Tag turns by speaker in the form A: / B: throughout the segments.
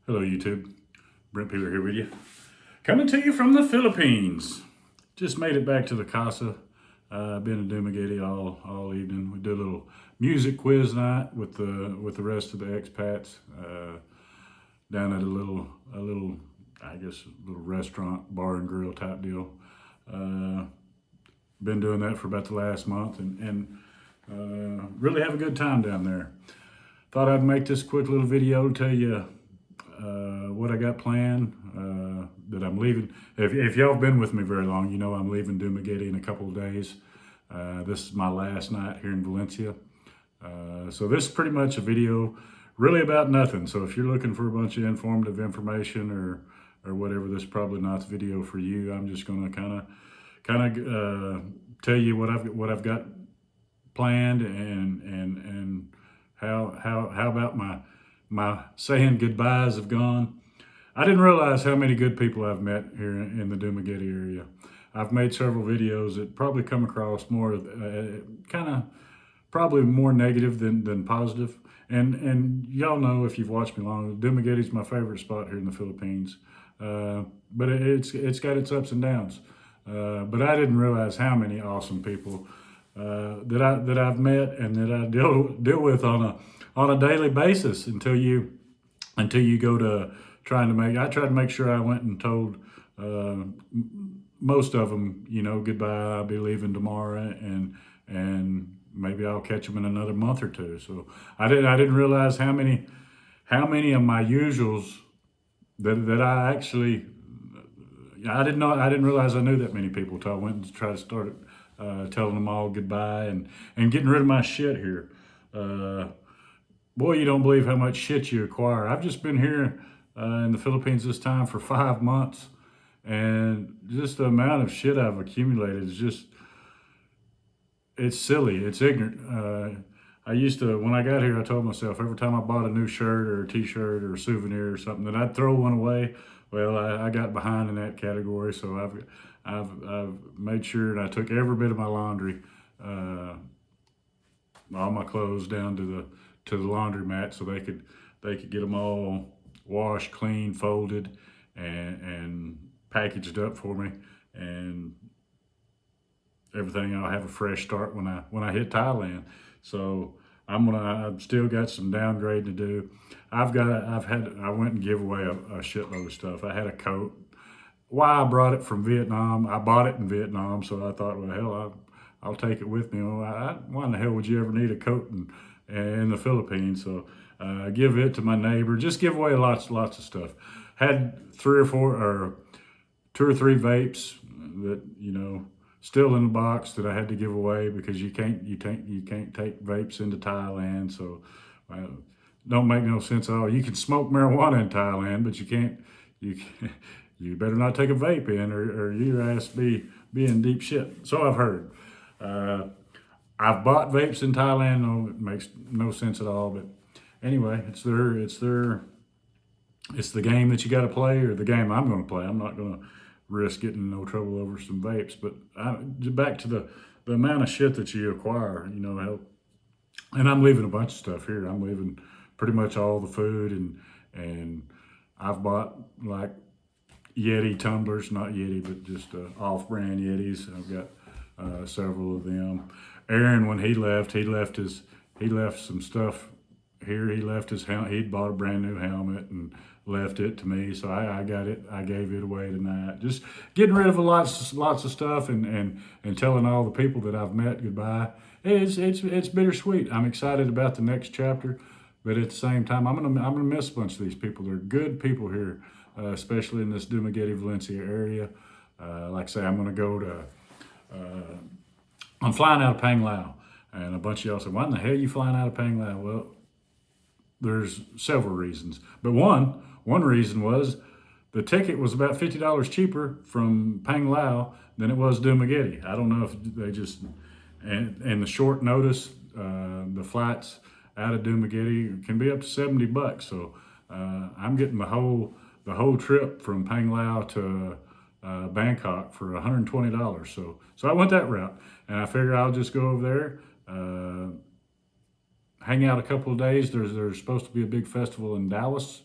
A: Hello YouTube, Brent Peeler here with you. Coming to you from the Philippines. Just made it back to the casa. I've been in Dumaguete all evening. We did a little music quiz night with the rest of the expats down at a little I guess a little restaurant, bar and grill type deal. Been doing that for about the last month and really have a good time down there. Thought I'd make this quick little video to tell you what I got planned, that I'm leaving. If y'all have been with me very long, you know I'm leaving Dumaguete in a couple of days. This is my last night here in Valencia. So this is pretty much a video really about nothing. So if you're looking for a bunch of informative information or whatever, this is probably not the video for you. I'm just going to kind of tell you what I've got planned and how about my saying goodbyes have gone. I didn't realize how many good people I've met here in the Dumaguete area. I've made several videos that probably come across more probably more negative than positive. And y'all know, if you've watched me long, Dumaguete's my favorite spot here in the Philippines. But it's got its ups and downs. But I didn't realize how many awesome people that I've met and that I deal with on a daily basis until you go to I tried to make sure I went and told most of them, you know, goodbye. I'll be leaving tomorrow, and maybe I'll catch them in another month or two. So I didn't realize how many of my usuals that I actually I didn't realize I knew that many people until I went and tried to start telling them all goodbye and getting rid of my shit here. Boy, you don't believe how much shit you acquire. I've just been here in the Philippines this time for 5 months, and just the amount of shit I've accumulated is it's silly, it's ignorant. I used to, when I got here, I told myself every time I bought a new shirt or a t-shirt or a souvenir or something that I'd throw one away. Well, I got behind in that category, so I've made sure that I took every bit of my laundry, all my clothes down to the laundromat so they could get them all washed, clean, folded, and packaged up for me, and everything. I'll have a fresh start when I hit Thailand. So I've still got some downgrading to do. I went and gave away a shitload of stuff. I had a coat. Why I brought it from Vietnam? I bought it in Vietnam, so I thought, well, hell, I'll take it with me. Why in the hell would you ever need a coat in the Philippines? So give it to my neighbor. Just give away lots of stuff. Had 2 or 3 vapes that, you know, still in the box that I had to give away because you can't take vapes into Thailand. So don't make no sense at all. You can smoke marijuana in Thailand, but you better not take a vape in, or your ass be in deep shit. So I've heard. I've bought vapes in Thailand. No, it makes no sense at all. But anyway, it's the game that you got to play, or the game I'm going to play. I'm not going to risk getting in no trouble over some vapes. But back to the amount of shit that you acquire, you know. And I'm leaving a bunch of stuff here. I'm leaving pretty much all the food, and I've bought like Yeti tumblers, not Yeti, but just off-brand Yetis. I've got several of them. Aaron, when he left some stuff here. He left his helmet. He'd bought a brand new helmet and left it to me, so I got it. I gave it away tonight. Just getting rid of lots of stuff and telling all the people that I've met goodbye. It's bittersweet. I'm excited about the next chapter, but at the same time, I'm gonna miss a bunch of these people. They're good people here, especially in this Dumaguete, Valencia area. Like I say, I'm gonna go to. I'm flying out of Panglao, and a bunch of y'all said, "Why in the hell are you flying out of Panglao?" Well, there's several reasons, but one reason was the ticket was about $50 cheaper from Panglao than it was Dumaguete. I don't know if they just and the short notice, the flights out of Dumaguete can be up to $70. So I'm getting the whole trip from Panglao to Bangkok for $120. So I went that route, and I figure I'll just go over there, hang out a couple of days. There's supposed to be a big festival in Dallas,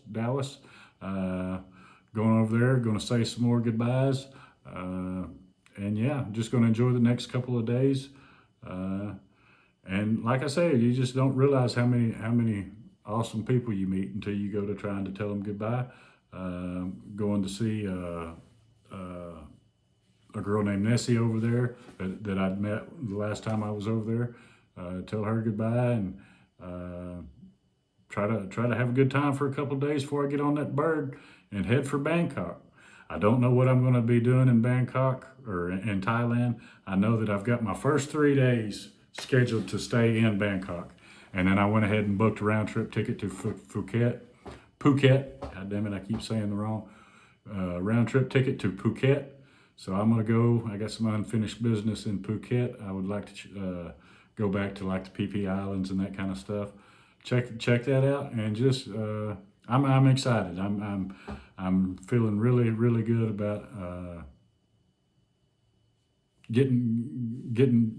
A: Going over there, going to say some more goodbyes. And yeah, just going to enjoy the next couple of days. And like I say, you just don't realize how many awesome people you meet until you go to trying to tell them goodbye. Going to see a girl named Nessie over there that I'd met the last time I was over there. Tell her goodbye and try to have a good time for a couple of days before I get on that bird and head for Bangkok. I don't know what I'm going to be doing in Bangkok or in Thailand. I know that I've got my first 3 days scheduled to stay in Bangkok, and then I went ahead and booked a round trip ticket to Phuket. God damn it, I keep saying the wrong. Round trip ticket to Phuket. So I'm gonna go. I got some unfinished business in Phuket. I would like to go back to like the PP Islands and that kind of stuff. Check that out, and just I'm excited. I'm feeling really good about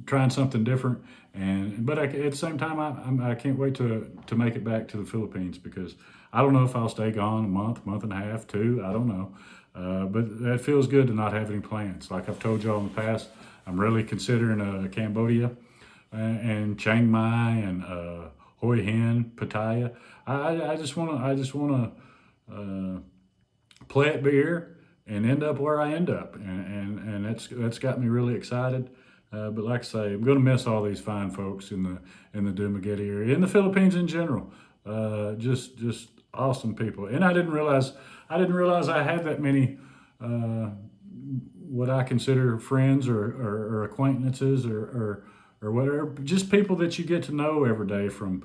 A: trying something different. But at the same time, I can't wait to make it back to the Philippines, because I don't know if I'll stay gone a month and a half, 2. I don't know. But that feels good to not have any plans. Like I've told y'all in the past, I'm really considering Cambodia and Chiang Mai and Hoi Hin, Pattaya. I just wanna play it by ear and end up where I end up, and that's got me really excited. But like I say, I'm going to miss all these fine folks in the Dumaguete area, in the Philippines in general. Just awesome people, and I didn't realize I had that many what I consider friends or acquaintances or whatever, just people that you get to know every day from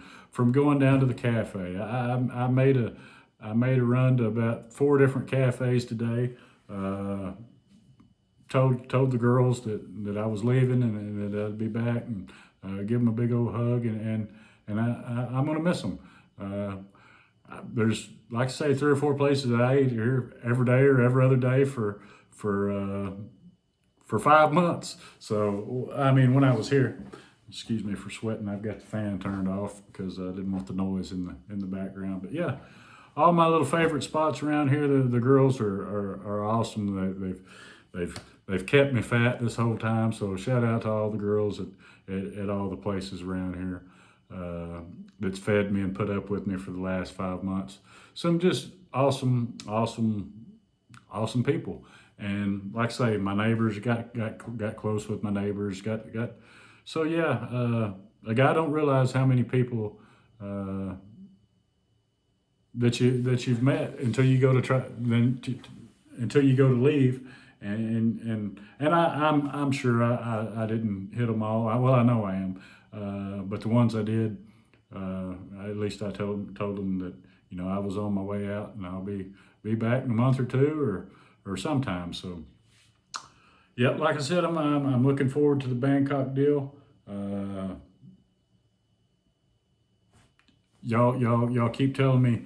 A: going down to the cafe. I made a run to about 4 different cafes today. Told the girls that I was leaving and that I'd be back, and give them a big old hug, and I'm gonna miss them. There's, like I say, 3 or 4 places that I ate here every day or every other day for 5 months. So I mean, when I was here, excuse me for sweating, I've got the fan turned off because I didn't want the noise in the background. But yeah, all my little favorite spots around here, the girls are awesome. They've kept me fat this whole time. So shout out to all the girls at all the places around here that's fed me and put up with me for the last 5 months. Some just awesome people. And like I say, my neighbors got close with my neighbors. So yeah, a guy don't realize how many people that you've met until you go to until you go to leave. And I'm sure I didn't hit them all. Well, I know I am. But the ones I did, at least I told them that, you know, I was on my way out, and I'll be back in a month or 2 or sometime. So yeah, like I said, I'm looking forward to the Bangkok deal. Y'all keep telling me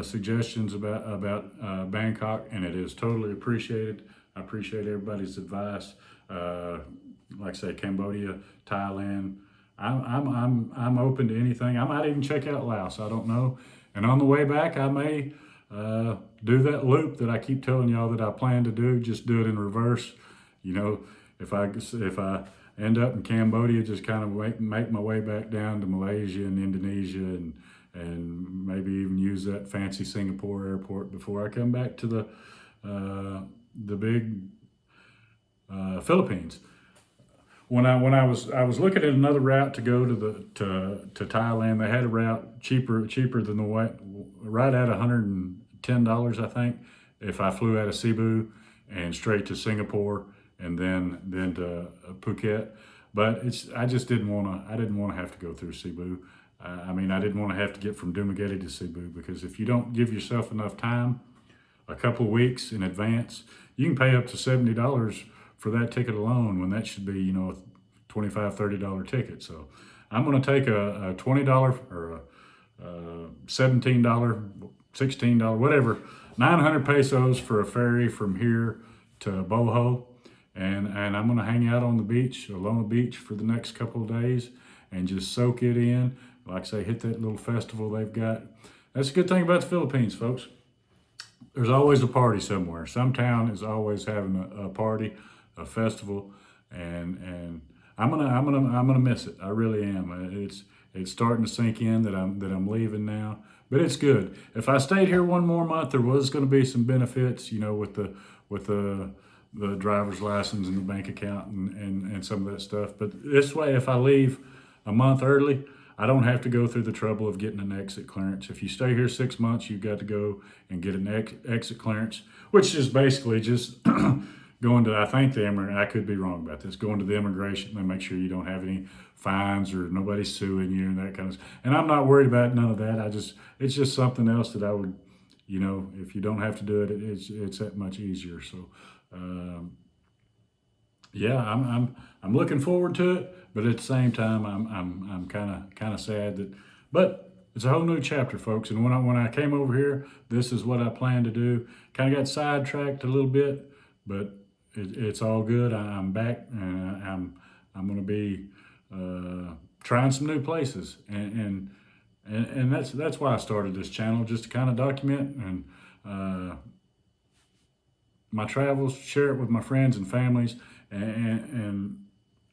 A: suggestions about Bangkok, and it is totally appreciated. I appreciate everybody's advice. Like I say, Cambodia, Thailand. I'm open to anything. I might even check out Laos. I don't know. And on the way back, I may do that loop that I keep telling y'all that I plan to do. Just do it in reverse. You know, if I end up in Cambodia, just kind of make my way back down to Malaysia and Indonesia, and maybe even use that fancy Singapore airport before I come back to the big Philippines. When I was looking at another route to go to Thailand, they had a route cheaper than the way, right at $110, I think, if I flew out of Cebu and straight to Singapore and then to Phuket. But I just didn't want to have to go through Cebu. I mean, I didn't want to have to get from Dumaguete to Cebu, because if you don't give yourself enough time, a couple of weeks in advance, you can pay up to $70 for that ticket alone, when that should be, you know, a $25, $30 ticket. So I'm going to take a $20 or a $17, $16, whatever, 900 pesos for a ferry from here to Boho. And I'm going to hang out on the beach, Alona Beach, for the next couple of days and just soak it in. Like I say, hit that little festival they've got. That's a good thing about the Philippines, folks. there's always a party somewhere. Some town is always having a party, a festival, and I'm gonna miss it. I really am. It's starting to sink in that I'm leaving now, but it's good. If I stayed here one more month, there was going to be some benefits, with the driver's license and the bank account and some of that stuff. But this way, if I leave a month early, I don't have to go through the trouble of getting an exit clearance. If you stay here 6 months, you've got to go and get an exit clearance, which is basically just going to, I think I could be wrong about this, going to the immigration and make sure you don't have any fines or nobody's suing you and that kind of stuff. And I'm not worried about none of that. It's just something else that I would, if you don't have to do it, it's that much easier. So, yeah, I'm looking forward to it, but at the same time, I'm kind of sad that, but it's a whole new chapter, folks. And when I came over here, this is what I planned to do. Kind of got sidetracked a little bit, but it's all good. I'm back, and I'm going to be trying some new places, and that's why I started this channel, just to kind of document and my travels, share it with my friends and families, and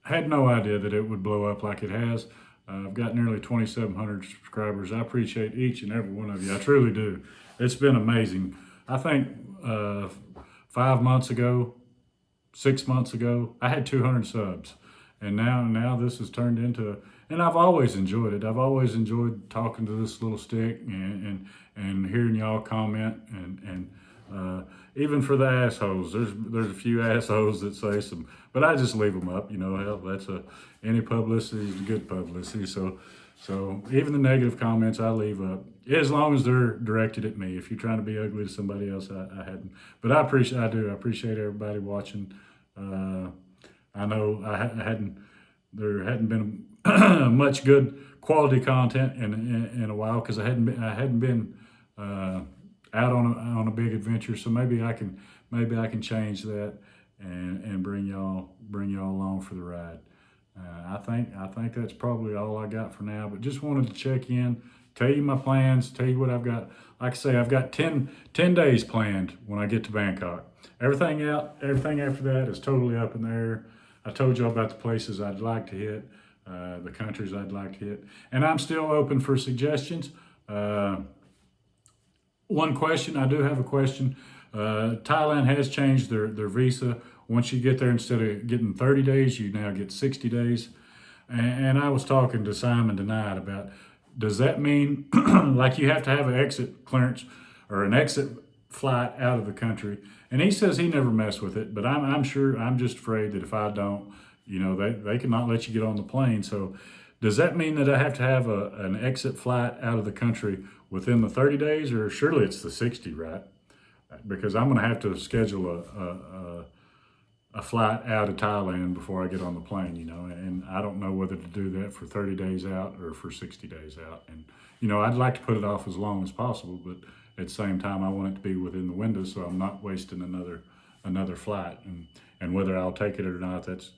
A: had no idea that it would blow up like it has. I've got nearly 2,700 subscribers. I appreciate each and every one of you. I truly do. It's been amazing. I think 5 months ago, 6 months ago, I had 200 subs, and now this has turned into. And I've always enjoyed it. I've always enjoyed talking to this little stick and hearing y'all comment and even for the assholes. There's a few assholes that say some, but I just leave them up. Hell, that's any publicity is good publicity. So even the negative comments I leave up, as long as they're directed at me. If you're trying to be ugly to somebody else, I hadn't. But I appreciate everybody watching. I know there hadn't been much good quality content in a while because I hadn't been out on a big adventure. So maybe I can change that and bring y'all along for the ride. I think that's probably all I got for now. But just wanted to check in, tell you my plans, tell you what I've got. Like I say, I've got 10 days planned when I get to Bangkok. Everything after that is totally up in the air. I told you about the places I'd like to hit, the countries I'd like to hit, and I'm still open for suggestions. One question, I do have a question. Thailand has changed their visa. Once you get there, instead of getting 30 days, you now get 60 days. And I was talking to Simon tonight about, does that mean like you have to have an exit clearance or an exit flight out of the country? And he says he never messed with it, but I'm sure, I'm just afraid that if I don't, they cannot let you get on the plane. So does that mean that I have to have an exit flight out of the country within the 30 days, or surely it's the 60, right? Because I'm going to have to schedule a flight out of Thailand before I get on the plane, and I don't know whether to do that for 30 days out or for 60 days out. And, I'd like to put it off as long as possible, but at the same time, I want it to be within the window so I'm not wasting another flight. And whether I'll take it or not, that's,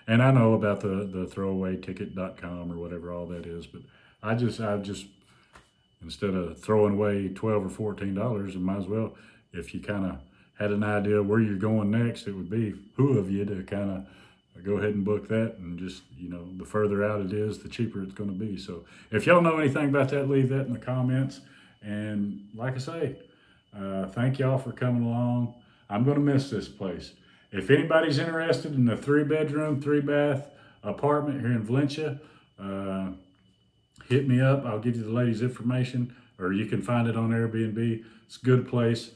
A: and I know about the throwawayticket.com or whatever all that is, but I just, instead of throwing away $12 or $14, it might as well, if you kind of had an idea where you're going next, it would be who of you to kind of go ahead and book that. And just, the further out it is, the cheaper it's going to be. So if y'all know anything about that, leave that in the comments. And like I say, thank y'all for coming along. I'm going to miss this place. If anybody's interested in a 3-bedroom, 3-bath apartment here in Valencia, hit me up. I'll give you the lady's information, or you can find it on Airbnb. It's a good place.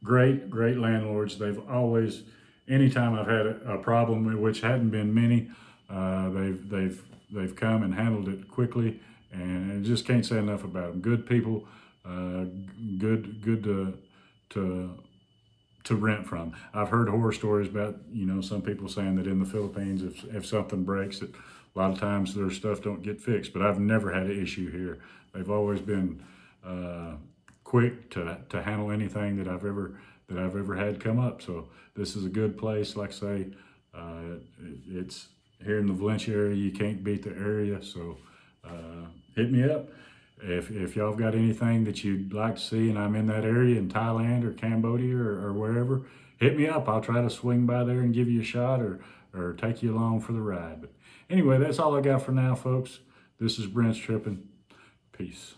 A: Great landlords. They've always, anytime I've had a problem, which hadn't been many, they've come and handled it quickly, and I just can't say enough about them. Good people, good to rent from. I've heard horror stories about, some people saying that in the Philippines, if something breaks, that a lot of times their stuff don't get fixed. But I've never had an issue here. They've always been quick to handle anything that I've ever had come up. So this is a good place. Like I say, it's here in the Valencia area. You can't beat the area. So hit me up. if y'all have got anything that you'd like to see and I'm in that area in Thailand or Cambodia or wherever, hit me up. I'll try to swing by there and give you a shot or take you along for the ride. But anyway, that's all I got for now, folks. This is Brent's Tripping. Peace.